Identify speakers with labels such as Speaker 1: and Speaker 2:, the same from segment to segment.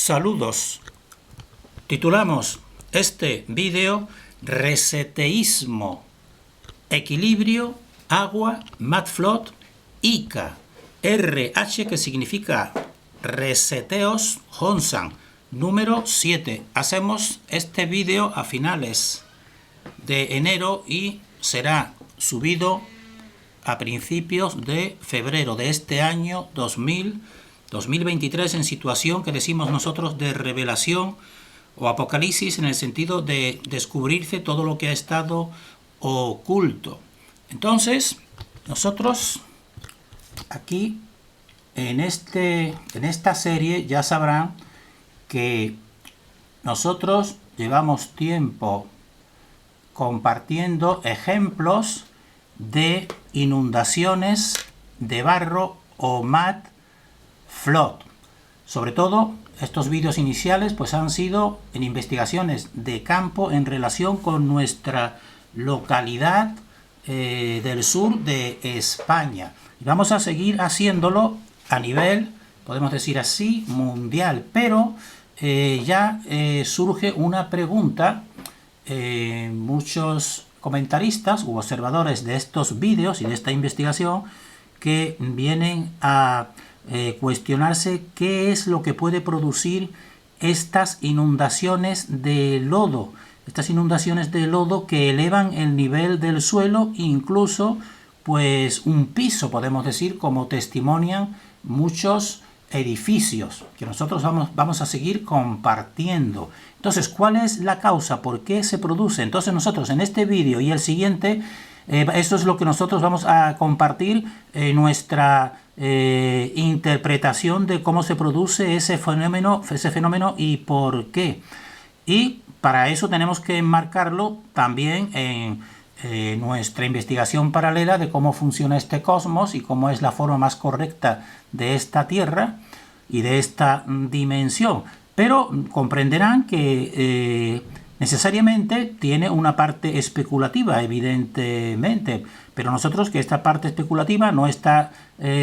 Speaker 1: Saludos. Titulamos este vídeo Reseteísmo, Equilibrio, Agua, Matflood, ICA, RH, que significa Reseteos Honsan, número 7. Hacemos este vídeo a finales de enero y será subido a principios de febrero de este año 2023, en situación que decimos nosotros de revelación o apocalipsis, en el sentido de descubrirse todo lo que ha estado oculto. Entonces, nosotros aquí en esta serie ya sabrán que nosotros llevamos tiempo compartiendo ejemplos de inundaciones de barro o Matflood. Sobre todo, estos vídeos iniciales pues han sido en investigaciones de campo en relación con nuestra localidad del sur de España. Y vamos a seguir haciéndolo a nivel, podemos decir así, mundial. Pero ya surge una pregunta. Muchos comentaristas u observadores de estos vídeos y de esta investigación que vienen a cuestionarse qué es lo que puede producir estas inundaciones de lodo. Estas inundaciones de lodo que elevan el nivel del suelo, incluso pues un piso, podemos decir, como testimonian muchos edificios que nosotros vamos a seguir compartiendo. Entonces, ¿cuál es la causa? ¿Por qué se produce? Entonces nosotros en este vídeo y el siguiente, esto es lo que nosotros vamos a compartir, nuestra interpretación de cómo se produce ese fenómeno y por qué. Y para eso tenemos que enmarcarlo también en nuestra investigación paralela de cómo funciona este cosmos y cómo es la forma más correcta de esta Tierra y de esta dimensión. Pero comprenderán que necesariamente tiene una parte especulativa, evidentemente, pero nosotros que esta parte especulativa no está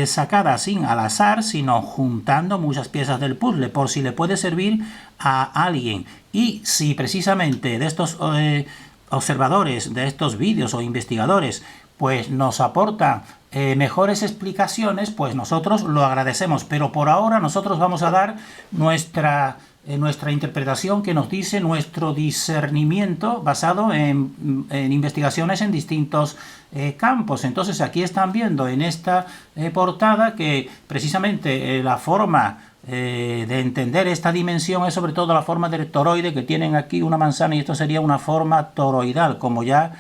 Speaker 1: sacada sin al azar, sino juntando muchas piezas del puzzle, por si le puede servir a alguien. Y si precisamente de estos observadores de estos vídeos o investigadores pues nos aportan mejores explicaciones, pues nosotros lo agradecemos. Pero por ahora nosotros vamos a dar nuestra interpretación, que nos dice nuestro discernimiento basado en investigaciones en distintos campos. Entonces aquí están viendo en esta portada que precisamente la forma de entender esta dimensión es sobre todo la forma del toroide, que tienen aquí una manzana, y esto sería una forma toroidal, como ya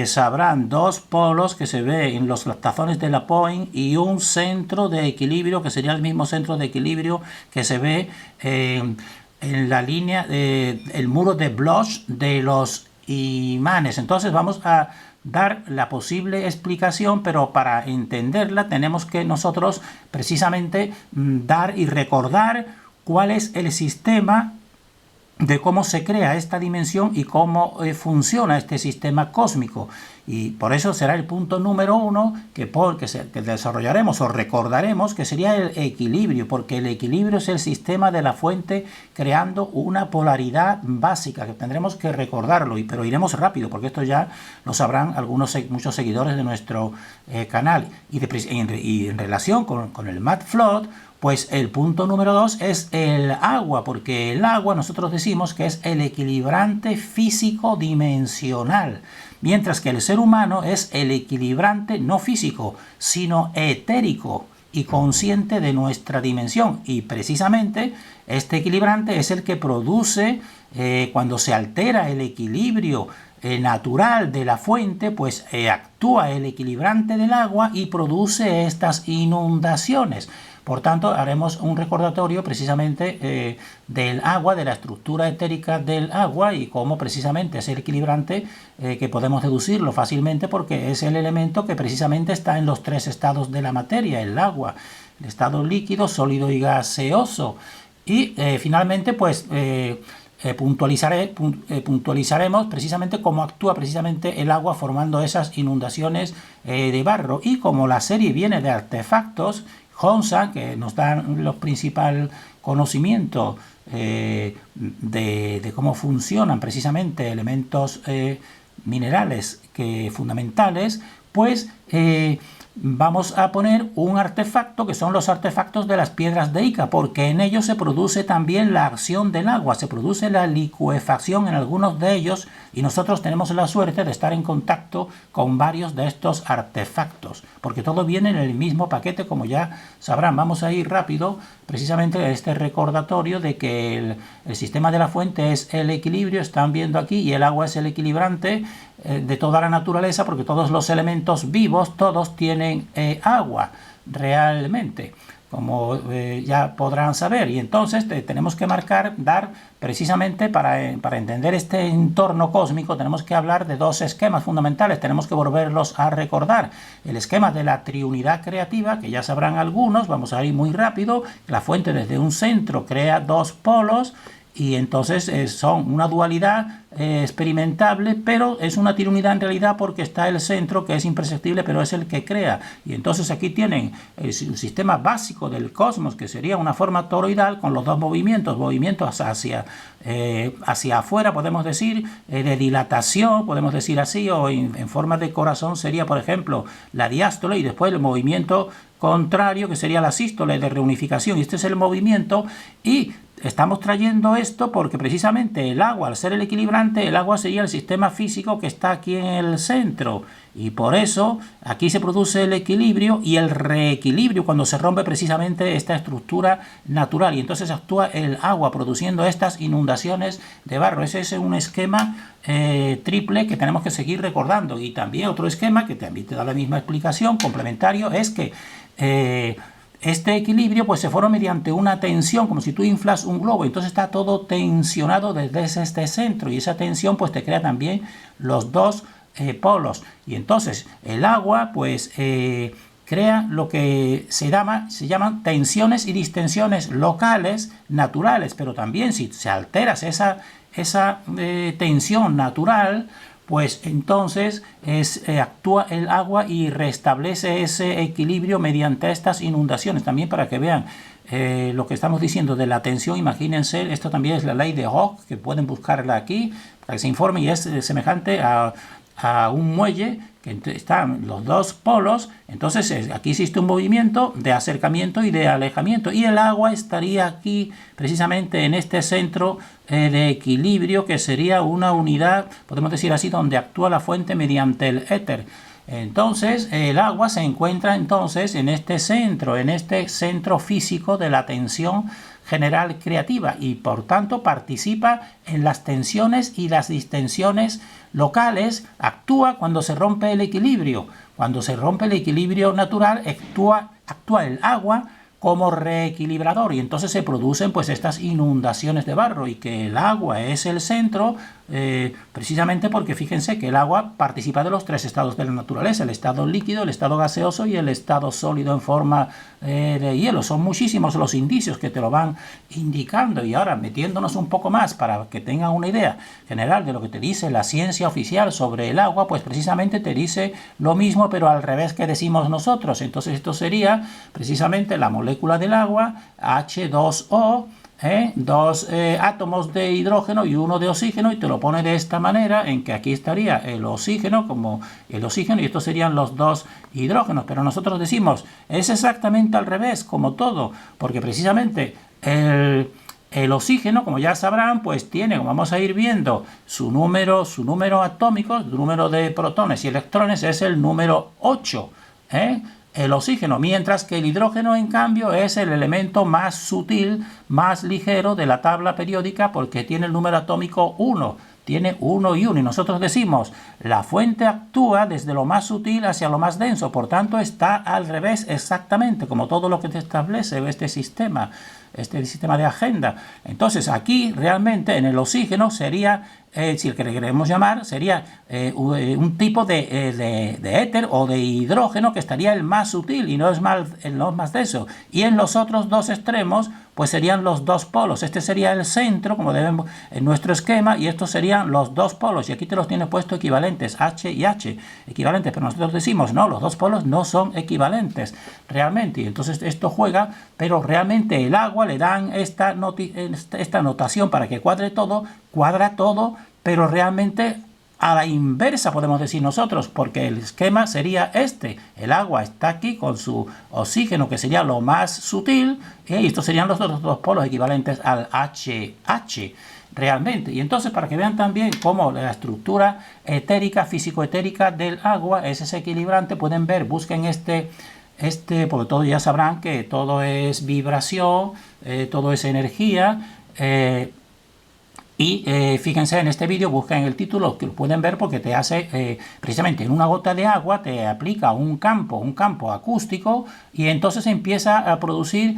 Speaker 1: sabrán, dos polos que se ve en los tazones de la Point y un centro de equilibrio que sería el mismo centro de equilibrio que se ve en la línea el muro de Bloch de los imanes. Entonces vamos a dar la posible explicación, pero para entenderla tenemos que nosotros precisamente dar y recordar cuál es el sistema de cómo se crea esta dimensión y cómo funciona este sistema cósmico. Y por eso será el punto número 1 que desarrollaremos o recordaremos, que sería el equilibrio, porque el equilibrio es el sistema de la fuente creando una polaridad básica, que tendremos que recordarlo, pero iremos rápido, porque esto ya lo sabrán muchos seguidores de nuestro canal. Y en relación con el Matflood, pues el punto número 2 es el agua, porque el agua nosotros decimos que es el equilibrante físico dimensional, mientras que el ser humano es el equilibrante no físico, sino etérico y consciente de nuestra dimensión. Y precisamente este equilibrante es el que produce, cuando se altera el equilibrio natural de la fuente, pues actúa el equilibrante del agua y produce estas inundaciones. Por tanto, haremos un recordatorio precisamente del agua, de la estructura etérica del agua y cómo precisamente es el equilibrante, que podemos deducirlo fácilmente porque es el elemento que precisamente está en los tres estados de la materia, el agua, el estado líquido, sólido y gaseoso. Y finalmente, pues puntualizaremos precisamente cómo actúa precisamente el agua formando esas inundaciones de barro. Y como la serie viene de artefactos Honsa, que nos dan los principales conocimientos de cómo funcionan precisamente elementos minerales fundamentales, pues vamos a poner un artefacto que son los artefactos de las piedras de Ica, porque en ellos se produce también la acción del agua, se produce la licuefacción en algunos de ellos, y nosotros tenemos la suerte de estar en contacto con varios de estos artefactos, porque todo viene en el mismo paquete, como ya sabrán. Vamos a ir rápido precisamente a este recordatorio de que el sistema de la fuente es el equilibrio, están viendo aquí, y el agua es el equilibrante de toda la naturaleza, porque todos los elementos vivos, todos tienen agua realmente, como ya podrán saber. Y entonces tenemos que dar precisamente para entender este entorno cósmico, tenemos que hablar de dos esquemas fundamentales, tenemos que volverlos a recordar. El esquema de la triunidad creativa, que ya sabrán algunos, vamos a ir muy rápido. La fuente desde un centro crea dos polos, y entonces son una dualidad experimentable, pero es una triunidad en realidad, porque está el centro que es imperceptible, pero es el que crea. Y entonces aquí tienen el sistema básico del cosmos, que sería una forma toroidal con los dos movimientos hacia afuera, podemos decir, de dilatación, podemos decir así, o en forma de corazón sería, por ejemplo, la diástole, y después el movimiento contrario, que sería la sístole, de reunificación. Y este es el movimiento, y estamos trayendo esto porque precisamente el agua, al ser el equilibrante, el agua sería el sistema físico que está aquí en el centro, y por eso aquí se produce el equilibrio y el reequilibrio cuando se rompe precisamente esta estructura natural, y entonces actúa el agua produciendo estas inundaciones de barro. Ese es un esquema triple que tenemos que seguir recordando. Y también otro esquema que también te da la misma explicación, complementario, es que este equilibrio pues se forma mediante una tensión, como si tú inflas un globo, entonces está todo tensionado desde este centro, y esa tensión pues te crea también los dos polos. Y entonces el agua pues crea lo que se llaman tensiones y distensiones locales naturales, pero también si se altera esa tensión natural, pues entonces actúa el agua y restablece ese equilibrio mediante estas inundaciones. También para que vean lo que estamos diciendo de la tensión, imagínense, esto también es la ley de Hooke, que pueden buscarla aquí para que se informen, y es semejante a un muelle que están los dos polos. Entonces aquí existe un movimiento de acercamiento y de alejamiento, y el agua estaría aquí precisamente en este centro de equilibrio, que sería una unidad, podemos decir así, donde actúa la fuente mediante el éter. Entonces el agua se encuentra entonces en este centro físico de la tensión general creativa, y por tanto participa en las tensiones y las distensiones locales, actúa cuando se rompe el equilibrio. Cuando se rompe el equilibrio natural, actúa el agua como reequilibrador, y entonces se producen pues estas inundaciones de barro, y que el agua es el centro precisamente porque fíjense que el agua participa de los tres estados de la naturaleza: el estado líquido, el estado gaseoso y el estado sólido en forma de hielo. Son muchísimos los indicios que te lo van indicando. Y ahora, metiéndonos un poco más para que tengan una idea general de lo que te dice la ciencia oficial sobre el agua, pues precisamente te dice lo mismo, pero al revés que decimos nosotros. Entonces esto sería precisamente la molécula del agua, H2O, dos átomos de hidrógeno y uno de oxígeno, y te lo pone de esta manera, en que aquí estaría el oxígeno como el oxígeno, y estos serían los dos hidrógenos. Pero nosotros decimos, es exactamente al revés, como todo, porque precisamente el oxígeno, como ya sabrán, pues tiene, como vamos a ir viendo, su número atómico, su número de protones y electrones es el número 8, el oxígeno, mientras que el hidrógeno, en cambio, es el elemento más sutil, más ligero de la tabla periódica, porque tiene el número atómico 1, tiene 1 y 1, y nosotros decimos, la fuente actúa desde lo más sutil hacia lo más denso, por tanto está al revés exactamente, como todo lo que te establece este sistema de agenda. Entonces aquí realmente en el oxígeno sería si el que le queremos llamar, sería un tipo de éter o de hidrógeno que estaría el más sutil y no es más denso. Y en los otros dos extremos, pues serían los dos polos. Este sería el centro, como debemos en nuestro esquema, y estos serían los dos polos. Y aquí te los tienes puesto equivalentes, H y H, equivalentes. Pero nosotros decimos, no, los dos polos no son equivalentes realmente. Y entonces esto juega, pero realmente el agua le dan esta notación para que cuadra todo, pero realmente a la inversa podemos decir nosotros, porque el esquema sería este. El agua está aquí con su oxígeno, que sería lo más sutil, y estos serían los otros dos polos equivalentes al HH realmente. Y entonces, para que vean también cómo la estructura etérica, físico-etérica del agua es ese equilibrante, pueden ver, busquen porque todos ya sabrán que todo es vibración, todo es energía, fíjense en este vídeo, busquen el título, que lo pueden ver porque te hace, precisamente en una gota de agua, te aplica un campo acústico y entonces empieza a producir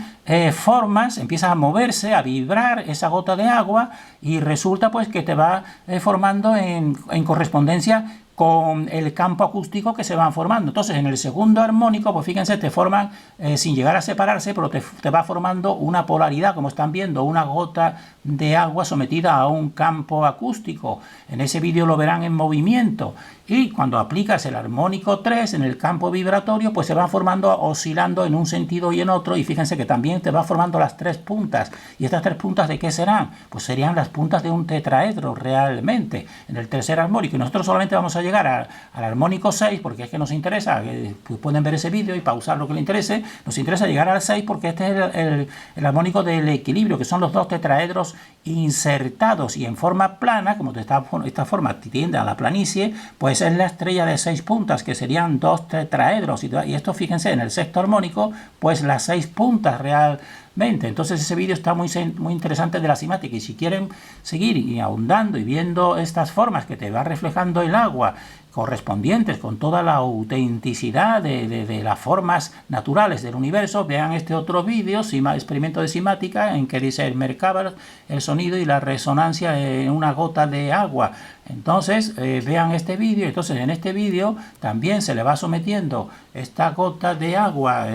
Speaker 1: formas, empieza a moverse, a vibrar esa gota de agua y resulta pues que te va formando en correspondencia con el campo acústico que se van formando. Entonces, en el segundo armónico, pues fíjense, te forman, sin llegar a separarse, pero te va formando una polaridad, como están viendo, una gota de agua sometida a un campo acústico. En ese vídeo lo verán en movimiento. Y cuando aplicas el armónico 3 en el campo vibratorio, pues se van formando, oscilando en un sentido y en otro. Y fíjense que también te va formando las tres puntas. ¿Y estas tres puntas de qué serán? Pues serían las puntas de un tetraedro realmente, en el tercer armónico. Y nosotros solamente vamos a llegar al armónico 6, porque es que nos interesa, pues pueden ver ese vídeo y pausar lo que les interese. Nos interesa llegar al 6 porque este es el armónico del equilibrio, que son los dos tetraedros insertados y en forma plana, como esta forma tiende a la planicie, pues es la estrella de 6 puntas, que serían dos tetraedros. Y esto, fíjense, en el sexto armónico, pues las 6 puntas realmente. Entonces ese vídeo está muy interesante de la cimática, y si quieren seguir y ahondando y viendo estas formas que te va reflejando el agua, correspondientes con toda la autenticidad de las formas naturales del universo, vean este otro vídeo, experimento de cimática, en que dice el Merkaba, el sonido y la resonancia en una gota de agua. Entonces vean este vídeo. Entonces en este vídeo también se le va sometiendo esta gota de agua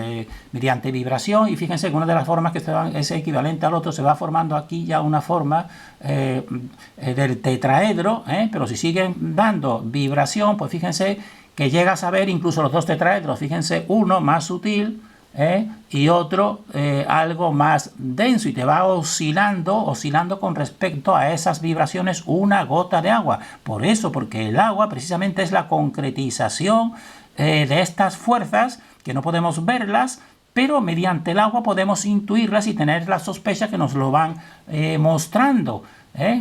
Speaker 1: mediante vibración, y fíjense que una de las formas que es equivalente al otro, se va formando aquí ya una forma del tetraedro, pero si siguen dando vibración, pues fíjense que llegas a ver incluso los dos tetraedros. Fíjense, uno más sutil y otro algo más denso, y te va oscilando con respecto a esas vibraciones una gota de agua. Por eso, porque el agua precisamente es la concretización de estas fuerzas, que no podemos verlas, pero mediante el agua podemos intuirlas y tener la sospecha que nos lo van mostrando.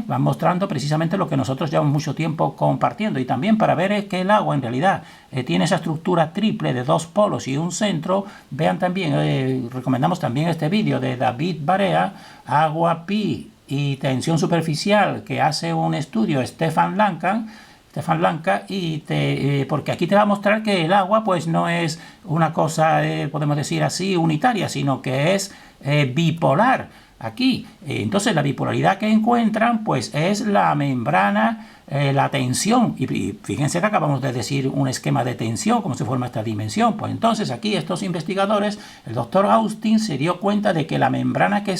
Speaker 1: Van mostrando precisamente lo que nosotros llevamos mucho tiempo compartiendo. Y también para ver que el agua en realidad tiene esa estructura triple de dos polos y un centro, vean también, recomendamos también este vídeo de David Barea, Agua Pi y Tensión Superficial, que hace un estudio Stefan Lanka, porque aquí te va a mostrar que el agua pues no es una cosa, podemos decir así, unitaria, sino que es bipolar. Aquí, entonces la bipolaridad que encuentran pues es la membrana, la tensión, y fíjense que acabamos de decir un esquema de tensión, cómo se forma esta dimensión. Pues entonces aquí estos investigadores, el doctor Austin se dio cuenta de que la membrana que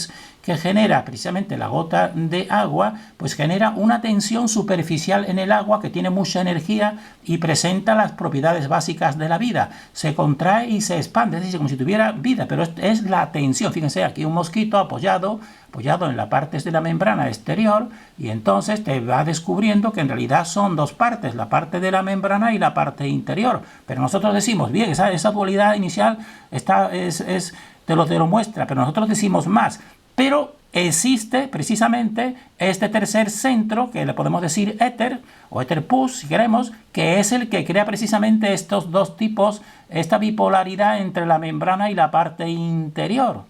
Speaker 1: genera precisamente la gota de agua, pues genera una tensión superficial en el agua que tiene mucha energía y presenta las propiedades básicas de la vida. Se contrae y se expande, es decir, como si tuviera vida, pero es la tensión. Fíjense, aquí un mosquito apoyado en la parte de la membrana exterior, y entonces te va descubriendo que en realidad son dos partes, la parte de la membrana y la parte interior. Pero nosotros decimos, bien, esa dualidad inicial te lo muestra, pero nosotros decimos más. Pero existe precisamente este tercer centro, que le podemos decir éter, o éter pus, si queremos, que es el que crea precisamente estos dos tipos, esta bipolaridad entre la membrana y la parte interior.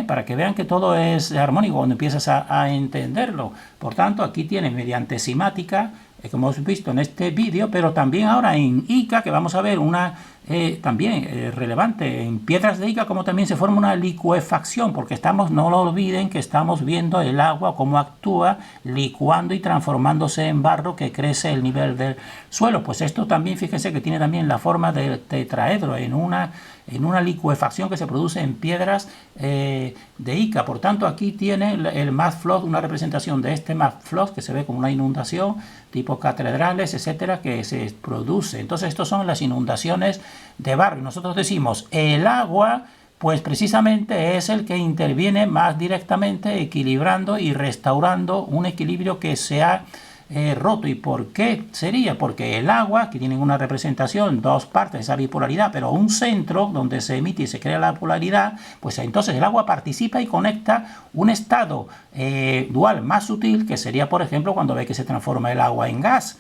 Speaker 1: Para que vean que todo es armónico cuando empiezas a entenderlo. Por tanto, aquí tienes mediante cimática como hemos visto en este vídeo, pero también ahora en Ica, que vamos a ver una también relevante en piedras de Ica, como también se forma una licuefacción, porque estamos, no lo olviden, que estamos viendo el agua cómo actúa licuando y transformándose en barro, que crece el nivel del suelo. Pues esto también, fíjense que tiene también la forma de tetraedro en una licuefacción que se produce en piedras de Ica. Por tanto, aquí tiene el mud flood, una representación de este mud flood que se ve como una inundación tipo catedrales, etcétera, que se produce. Entonces, estas son las inundaciones de barro. Y nosotros decimos, el agua, pues precisamente es el que interviene más directamente equilibrando y restaurando un equilibrio que se ha roto. ¿Y por qué sería? Porque el agua, que tiene una representación, dos partes, esa bipolaridad, pero un centro donde se emite y se crea la polaridad, pues entonces el agua participa y conecta un estado dual más sutil, que sería, por ejemplo, cuando ve que se transforma el agua en gas,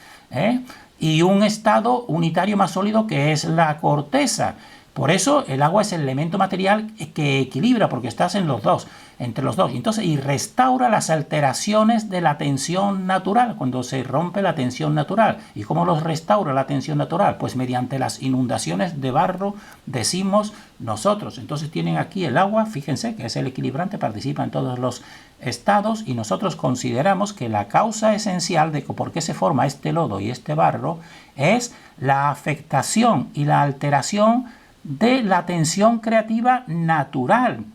Speaker 1: y un estado unitario más sólido, que es la corteza. Por eso el agua es el elemento material que equilibra, porque estás en los dos, entre los dos. Entonces, y restaura las alteraciones de la tensión natural, cuando se rompe la tensión natural. ¿Y cómo los restaura la tensión natural? Pues mediante las inundaciones de barro, decimos nosotros. Entonces tienen aquí el agua, fíjense que es el equilibrante, participa en todos los estados, y nosotros consideramos que la causa esencial de por qué se forma este lodo y este barro es la afectación y la alteración de la tensión creativa natural,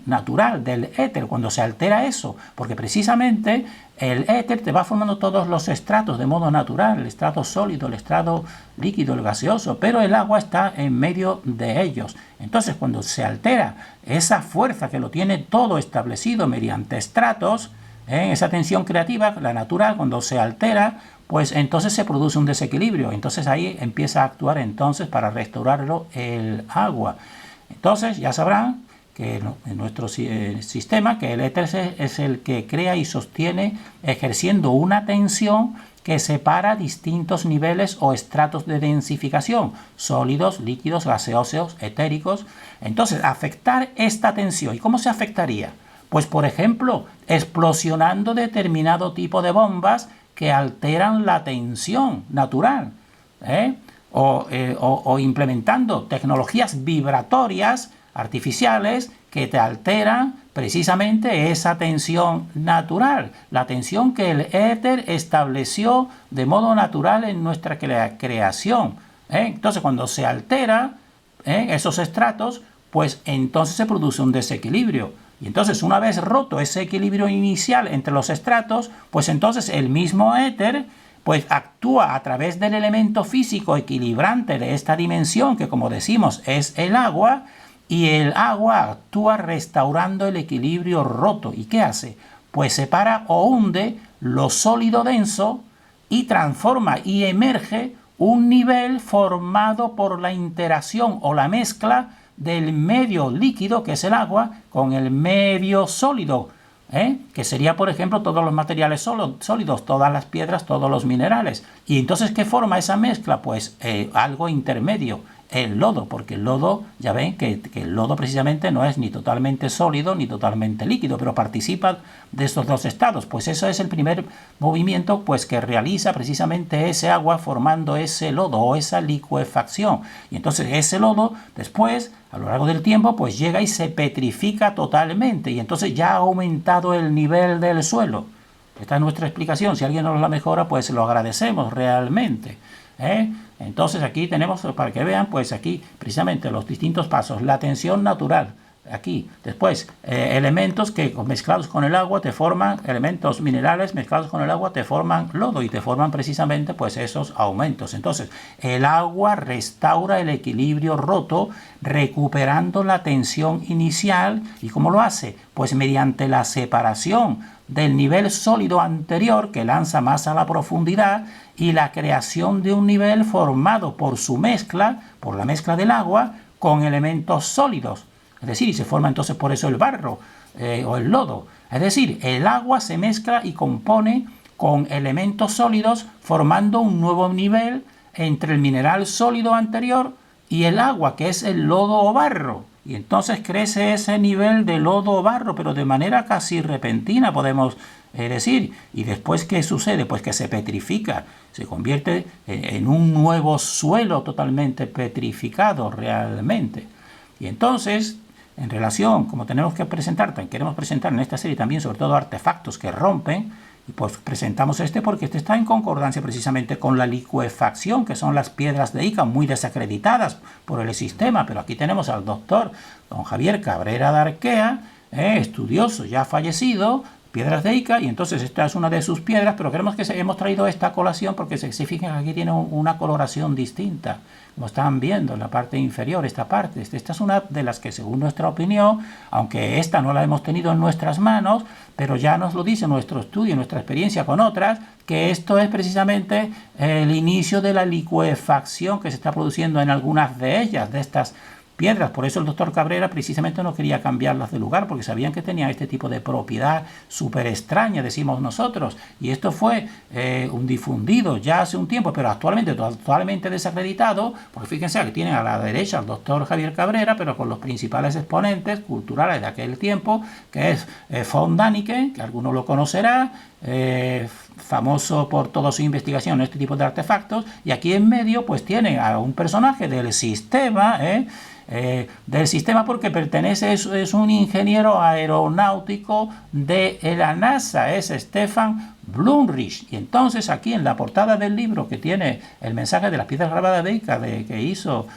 Speaker 1: natural del éter, cuando se altera eso, porque precisamente el éter te va formando todos los estratos de modo natural, el estrato sólido, el estrato líquido, el gaseoso, pero el agua está en medio de ellos. Entonces, cuando se altera esa fuerza que lo tiene todo establecido mediante estratos, esa tensión creativa, la natural, cuando se altera, pues entonces se produce un desequilibrio. Entonces ahí empieza a actuar entonces para restaurarlo el agua. Entonces ya sabrán que en nuestro sistema, que el éter es el que crea y sostiene ejerciendo una tensión que separa distintos niveles o estratos de densificación, sólidos, líquidos, gaseosos, etéricos. Entonces, afectar esta tensión. ¿Y cómo se afectaría? Pues, por ejemplo, explosionando determinado tipo de bombas que alteran la tensión natural, o implementando tecnologías vibratorias artificiales que te alteran precisamente esa tensión natural, la tensión que el éter estableció de modo natural en nuestra creación. Entonces, cuando se altera esos estratos, pues entonces se produce un desequilibrio. Y entonces, una vez roto ese equilibrio inicial entre los estratos, pues entonces el mismo éter pues actúa a través del elemento físico equilibrante de esta dimensión, que como decimos es el agua, y el agua actúa restaurando el equilibrio roto. ¿Y qué hace? Pues separa o hunde lo sólido denso y transforma y emerge un nivel formado por la interacción o la mezcla del medio líquido, que es el agua, con el medio sólido, que sería, por ejemplo, todos los materiales sólidos, todas las piedras, todos los minerales. Y entonces, ¿qué forma esa mezcla? Pues algo intermedio, el lodo, porque el lodo, ya ven que el lodo precisamente no es ni totalmente sólido ni totalmente líquido, pero participa de estos dos estados. Pues eso es el primer movimiento pues que realiza precisamente ese agua formando ese lodo o esa licuefacción. Y entonces ese lodo después, a lo largo del tiempo, pues llega y se petrifica totalmente, y entonces ya ha aumentado el nivel del suelo. Esta es nuestra explicación. Si alguien nos la mejora, pues lo agradecemos realmente. Entonces aquí tenemos, para que vean, pues aquí precisamente los distintos pasos, la tensión natural, aquí, después elementos que mezclados con el agua te forman, elementos minerales mezclados con el agua te forman lodo y te forman precisamente pues esos aumentos. Entonces el agua restaura el equilibrio roto, recuperando la tensión inicial. ¿Y cómo lo hace? Pues mediante la separación del nivel sólido anterior, que lanza más a la profundidad, y la creación de un nivel formado por su mezcla, por la mezcla del agua con elementos sólidos. Es decir, y se forma entonces por eso el barro o el lodo. Es decir, el agua se mezcla y compone con elementos sólidos, formando un nuevo nivel entre el mineral sólido anterior y el agua, que es el lodo o barro. y entonces crece ese nivel de lodo o barro, pero de manera casi repentina, podemos decir. Y después, ¿qué sucede? Pues que se petrifica, se convierte en un nuevo suelo totalmente petrificado realmente. Y entonces, en relación, como tenemos que presentar, queremos presentar en esta serie también sobre todo artefactos que rompen, y pues presentamos este porque este está en concordancia precisamente con la licuefacción, que son las piedras de Ica, muy desacreditadas por el sistema. Pero aquí tenemos al doctor don Javier Cabrera de Arquea, estudioso ya fallecido, piedras de Ica, y entonces esta es una de sus piedras, pero queremos que hemos traído esta colación porque se fijen que aquí tiene una coloración distinta, como están viendo en la parte inferior, esta parte. Esta es una de las que, según nuestra opinión, aunque esta no la hemos tenido en nuestras manos, pero ya nos lo dice nuestro estudio, nuestra experiencia con otras, que esto es precisamente el inicio de la licuefacción que se está produciendo en algunas de ellas, de estas piedras. Por eso el doctor Cabrera precisamente no quería cambiarlas de lugar, porque sabían que tenían este tipo de propiedad súper extraña, decimos nosotros. Y esto fue un difundido ya hace un tiempo, pero actualmente totalmente desacreditado, porque fíjense que tienen a la derecha al doctor Javier Cabrera, pero con los principales exponentes culturales de aquel tiempo, que es von Däniken, que alguno lo conocerá, famoso por toda su investigación en este tipo de artefactos. Y aquí en medio pues tiene a un personaje del sistema, porque pertenece, es un ingeniero aeronáutico de la NASA, es Stefan Blumrich. Y entonces aquí en la portada del libro, que tiene el mensaje de las piedras grabadas de Ica que hizo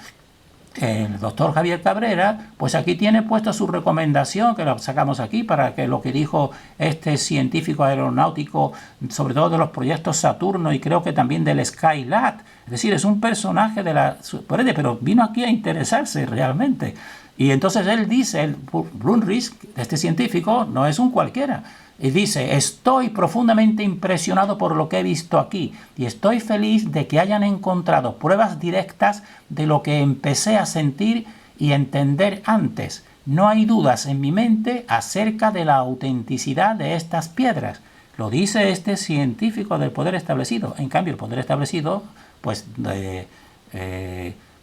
Speaker 1: el doctor Javier Cabrera, pues aquí tiene puesta su recomendación, que la sacamos aquí, para que lo que dijo este científico aeronáutico, sobre todo de los proyectos Saturno y creo que también del Skylab. Es decir, es un personaje de la... pero vino aquí a interesarse realmente. Y entonces él dice, el Blumrich, este científico, no es un cualquiera. Y dice: estoy profundamente impresionado por lo que he visto aquí y estoy feliz de que hayan encontrado pruebas directas de lo que empecé a sentir y entender antes. No hay dudas en mi mente acerca de la autenticidad de estas piedras. Lo dice este científico del poder establecido. En cambio, el poder establecido pues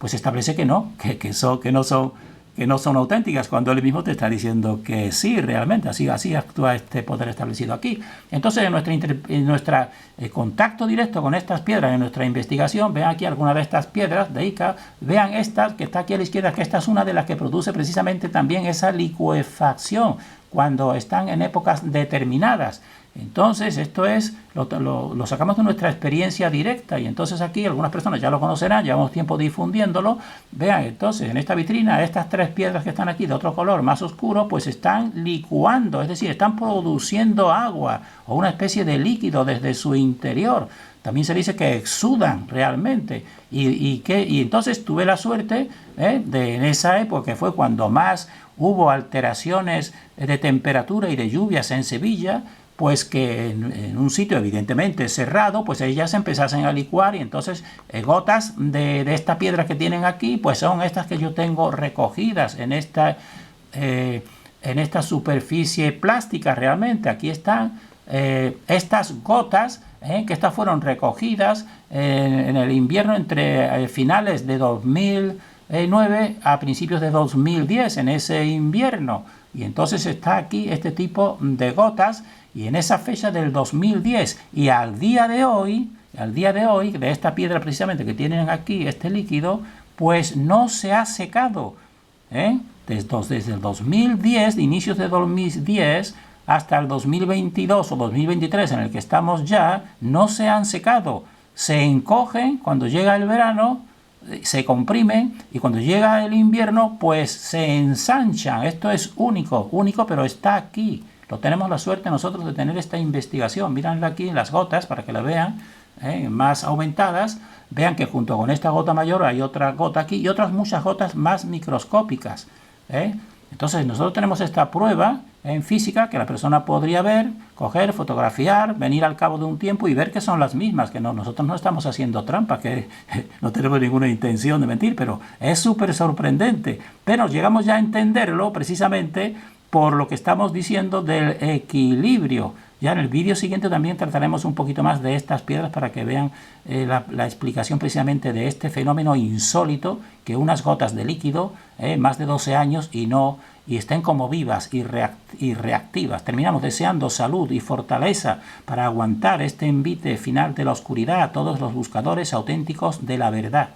Speaker 1: establece que no, que no son auténticas, cuando él mismo te está diciendo que sí, realmente, así actúa este poder establecido aquí. Entonces, en nuestro contacto directo con estas piedras, en nuestra investigación, vean aquí algunas de estas piedras de Ica, vean esta que está aquí a la izquierda, que esta es una de las que produce precisamente también esa licuefacción, cuando están en épocas determinadas. Entonces, esto es, lo sacamos de nuestra experiencia directa, y entonces aquí algunas personas ya lo conocerán, llevamos tiempo difundiéndolo. Vean, entonces, en esta vitrina, estas tres piedras que están aquí de otro color más oscuro, pues están licuando, es decir, están produciendo agua o una especie de líquido desde su interior. También se dice que exudan realmente. Y entonces tuve la suerte en esa época, que fue cuando más hubo alteraciones de temperatura y de lluvias en Sevilla, pues que en un sitio evidentemente cerrado, pues ellas empezasen a licuar, y entonces gotas de esta piedra que tienen aquí, pues son estas que yo tengo recogidas en esta superficie plástica realmente. Aquí están estas gotas, que estas fueron recogidas en el invierno entre finales de 2009 a principios de 2010, en ese invierno. Y entonces está aquí este tipo de gotas, y en esa fecha del 2010 y al día de hoy, de esta piedra precisamente que tienen aquí, este líquido, pues no se ha secado. Desde el 2010, de inicios de 2010, hasta el 2022 o 2023, en el que estamos ya, no se han secado. Se encogen cuando llega el verano, se comprimen, y cuando llega el invierno, pues se ensanchan. Esto es único, pero está aquí. Lo tenemos la suerte nosotros de tener esta investigación. Mírenla aquí en las gotas para que la vean más aumentadas. Vean que junto con esta gota mayor hay otra gota aquí y otras muchas gotas más microscópicas. Entonces nosotros tenemos esta prueba en física que la persona podría ver, coger, fotografiar, venir al cabo de un tiempo y ver que son las mismas, que nosotros no estamos haciendo trampa, que no tenemos ninguna intención de mentir, pero es súper sorprendente. Pero llegamos ya a entenderlo precisamente por lo que estamos diciendo del equilibrio Ya en el vídeo siguiente también trataremos un poquito más de estas piedras para que vean la explicación precisamente de este fenómeno insólito, que unas gotas de líquido, más de 12 años y estén como vivas y reactivas. Terminamos deseando salud y fortaleza para aguantar este envite final de la oscuridad a todos los buscadores auténticos de la verdad.